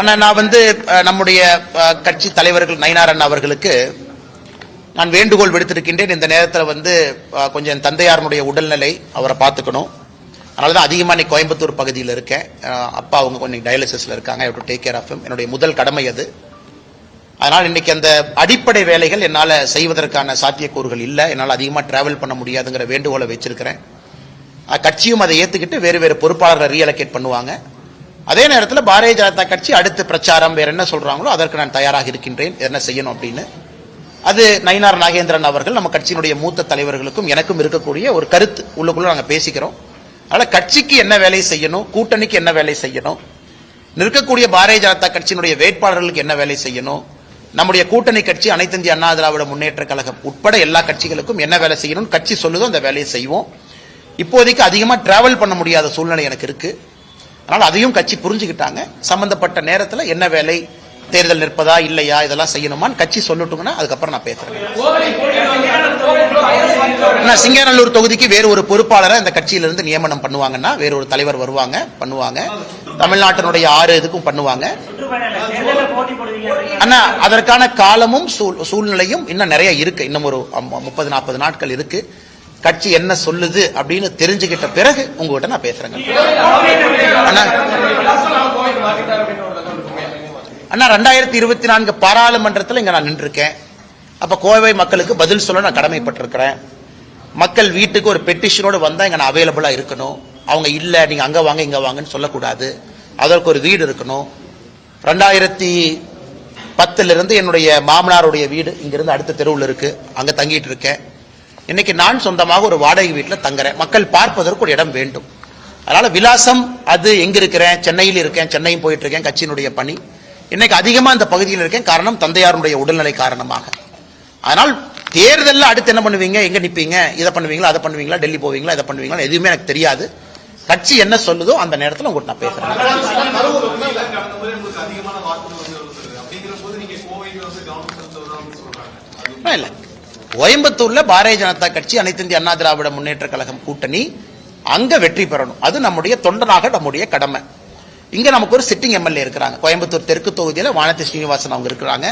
நான் நம்முடைய கட்சி தலைவர்கள் நயினார் அண்ணா அவர்களுக்கு நான் வேண்டுகோள் விடுத்திருக்கின்றேன். இந்த நேரத்தில் கொஞ்சம் தந்தையாருடைய உடல்நிலை அவரை பார்த்துக்கணும். அதனால தான் அதிகமாக இன்னைக்கு கோயம்புத்தூர் பகுதியில் இருக்கேன். அப்பா அவங்க கொஞ்சம் டயாலிசிஸ்ல இருக்காங்க. I have to take care of him. என்னுடைய முதல் கடமை அது. அதனால் இன்னைக்கு அந்த அடிப்படை வேலைகள் என்னால் செய்வதற்கான சாத்தியக்கூறுகள் இல்லை. என்னால் அதிகமாக டிராவல் பண்ண முடியாதுங்கிற வேண்டுகோளை வச்சிருக்கிறேன். கட்சியும் அதை ஏற்றுக்கிட்டு வேறு வேறு பொறுப்பாளர்களை ரீஅலோகேட் பண்ணுவாங்க. அதே நேரத்தில் பாரதிய ஜனதா கட்சி அடுத்து பிரச்சாரம் வேற என்ன சொல்றாங்களோ அதற்கு நான் தயாராக இருக்கின்றேன். என்ன செய்யணும் அப்படின்னு அது நயினார் நாகேந்திரன் அவர்கள் நம்ம கட்சியினுடைய மூத்த தலைவர்களுக்கும் எனக்கும் இருக்கக்கூடிய ஒரு கருத்து உள்ளுக்குள்ள நாங்கள் பேசிக்கிறோம். அதனால கட்சிக்கு என்ன வேலை செய்யணும், கூட்டணிக்கு என்ன வேலை செய்யணும், நிற்கக்கூடிய பாரதிய ஜனதா கட்சியினுடைய வேட்பாளர்களுக்கு என்ன வேலை செய்யணும், நம்முடைய கூட்டணி கட்சி அனைத்து இந்திய அண்ணா திராவிட முன்னேற்ற கழகம் உட்பட எல்லா கட்சிகளுக்கும் என்ன வேலை செய்யணும் கட்சி சொல்லுதோ அந்த வேலையை செய்வோம். இப்போதைக்கு அதிகமாக டிராவல் பண்ண முடியாத சூழ்நிலை எனக்கு இருக்கு. அதனால அதையும் கட்சி புரிஞ்சுக்கிட்டாங்க. சம்பந்தப்பட்ட நேரத்தில் என்ன வேலை, தேர்தல் நிற்பதா இல்லையா, இதெல்லாம் செய்யணுமான்னு கட்சி சொல்லட்டுங்கன்னா அதுக்கப்புறம் நான் பேசுறேன். சிங்காநல்லூர் தொகுதிக்கு வேறு ஒரு பொறுப்பாளரை இந்த கட்சியிலிருந்து நியமனம் பண்ணுவாங்கன்னா வேறு ஒரு தலைவர் வருவாங்க பண்ணுவாங்க. தமிழ்நாட்டினுடைய 6 இதுக்கும் பண்ணுவாங்க. ஆனா அதற்கான காலமும் சூழ்நிலையும் இன்னும் நிறைய இருக்கு. இன்னும் ஒரு 30-40 நாட்கள் இருக்கு. கட்சி என்ன சொல்லுது அப்படின்னு தெரிஞ்சுக்கிட்ட பிறகு உங்ககிட்ட நான் பேசுறேங்க. அண்ணா 2024 பாராளுமன்றத்தில் இங்க நான் நின்றுருக்கேன். அப்ப கோவை மக்களுக்கு பதில் சொல்ல நான் கடமைப்பட்டிருக்கிறேன். மக்கள் வீட்டுக்கு ஒரு பெட்டிஷனோடு வந்தா இங்க நான் அவைலபிளா இருக்கணும். அவங்க இல்ல நீங்க அங்க வாங்க இங்க வாங்கன்னு சொல்லக்கூடாது. அதற்கு ஒரு வீடு இருக்கணும். 2010 இருந்து என்னுடைய மாமனாருடைய வீடு இங்கிருந்து அடுத்த தெருவில் இருக்கு. அங்க தங்கிட்டு இருக்கேன். இன்னைக்கு நான் சொந்தமாக ஒரு வாடகை வீட்டில் தங்குறேன். மக்கள் பார்ப்பதற்கு ஒரு இடம் வேண்டும். அதனால விலாசம் அது எங்க இருக்கிறேன், சென்னையில் இருக்கேன், சென்னையும் போயிட்டு இருக்கேன். கட்சியினுடைய பணி இன்னைக்கு அதிகமா இந்த பகுதியில் இருக்கேன். காரணம் தந்தையாருடைய உடல்நிலை காரணமாக. அதனால் தேர்தலில் அடுத்து என்ன பண்ணுவீங்க, எங்க நிப்பீங்க, இதை பண்ணுவீங்களா அதை பண்ணுவீங்களா, டெல்லி போவீங்களா இதை பண்ணுவீங்களா எதுவுமே எனக்கு தெரியாது. கட்சி என்ன சொல்லுதோ அந்த நேரத்தில் உங்கள்கிட்ட நான் பேசுறேன். இல்ல, கோயம்புத்தூர்ல பாரதிய ஜனதா கட்சி அனைத்து இந்திய அண்ணா திராவிட முன்னேற்ற கழகம் கூட்டணி அங்க வெற்றி பெறணும். அது நம்முடைய தொண்டனாக நம்முடைய கடமை. இங்க நமக்கு ஒரு சிட்டிங் எம்எல்ஏ இருக்கிறாங்க. கோயம்புத்தூர் தெற்கு தொகுதியில வானதி ஸ்ரீனிவாசன் அவங்க இருக்கிறாங்க.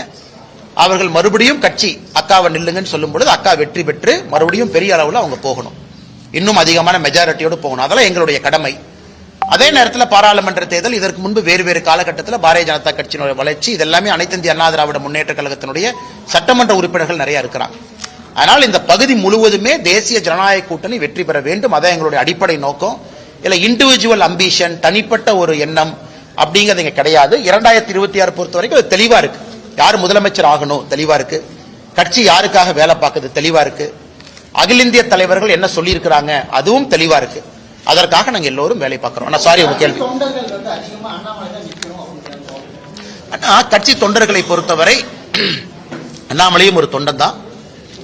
அவர்கள் மறுபடியும் கட்சி அக்காவை நில்லுங்கன்னு சொல்லும் பொழுது அக்கா வெற்றி பெற்று மறுபடியும் பெரிய அளவில் அவங்க போகணும். இன்னும் அதிகமான மெஜாரிட்டியோடு போகணும். அதெல்லாம் எங்களுடைய கடமை. அதே நேரத்தில் பாராளுமன்ற தேர்தல், இதற்கு முன்பு வேறு வேறு காலகட்டத்தில் பாரதிய ஜனதா கட்சியினுடைய வளர்ச்சி, இதெல்லாமே அனைத்து இந்திய அண்ணா திராவிட முன்னேற்ற கழகத்தினுடைய சட்டமன்ற உறுப்பினர்கள் நிறைய இருக்கிறாங்க. அதனால் இந்த பகுதி முழுவதுமே தேசிய ஜனநாயக கூட்டணி வெற்றி பெற வேண்டும். அதான் எங்களுடைய அடிப்படை நோக்கம். இல்ல இண்டிவிஜுவல் அம்பிஷன், தனிப்பட்ட ஒரு எண்ணம் அப்படிங்கிறது இங்க கிடையாது. 2026 பொறுத்த வரைக்கும் அது தெளிவா இருக்கு. யார் முதலமைச்சர் ஆகணும் தெளிவா இருக்கு. கட்சி யாருக்காக வேலை பார்க்குது தெளிவா இருக்கு. அகில இந்திய தலைவர்கள் என்ன சொல்லி இருக்கிறாங்க அதுவும் தெளிவா இருக்கு. அதற்காக நாங்க எல்லோரும் வேலை பார்க்கிறோம். சாரி, உங்க கேள்வி. கட்சி தொண்டர்களை பொறுத்தவரை அண்ணாமலையும் ஒரு தொண்டன் தான்.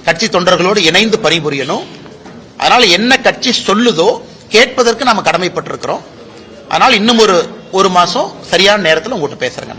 கட்சி தொண்டர்களோடு இணைந்து பணிபுரியணும். அதனால என்ன கட்சி சொல்லுதோ கேட்பதற்கு நாம கடமைப்பட்டிருக்கிறோம். அதனால் இன்னும் ஒரு மாசம் சரியான நேரத்தில் உங்கள்கிட்ட பேசுறேங்க.